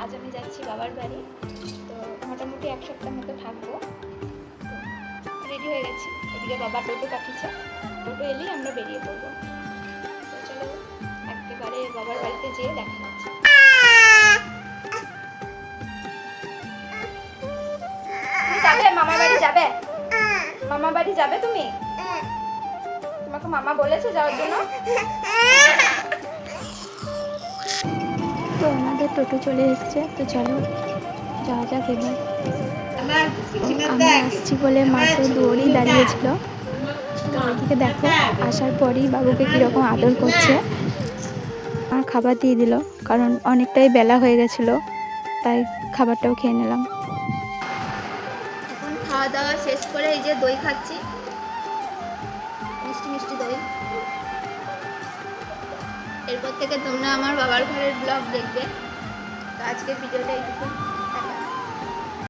আজ আমি যাচ্ছি বাবার বাড়ি। তো মোটামুটি এক সপ্তাহ মতো থাকবো। তো রেডি হয়ে গেছি, এদিকে বাবা টোটো পাঠিয়েছে, টোটো এলেই আমরা বেরিয়ে পড়বো। তো চলো একেবারে বাবার বাড়িতে যেয়ে দেখা হচ্ছে। তুমি যাবে মামার বাড়ি যাবে? মামা বাড়ি যাবে তুমি? তোমাকে মামা বলেছে যাওয়ার জন্য? তো আমাদের টোটো চলে এসছে, তো চলো যাওয়া যাক এবার। আমরা আসছি বলে মা তো দৌড়েই দাঁড়িয়েছিল। তো এদিকে দেখো আসার পরেই বাবুকে কীরকম আদর করছে। আর খাবার দিয়ে দিল, কারণ অনেকটাই বেলা হয়ে গেছিলো, তাই খাবারটাও খেয়ে নিলাম। এখন খাওয়া দাওয়া শেষ করে এই যে দই খাচ্ছি, মিষ্টি মিষ্টি দই। এরপর থেকে তোমরা আমার বাবার ঘরের ব্লগ দেখবে। তো আজকের ভিডিওটা এইটুকু।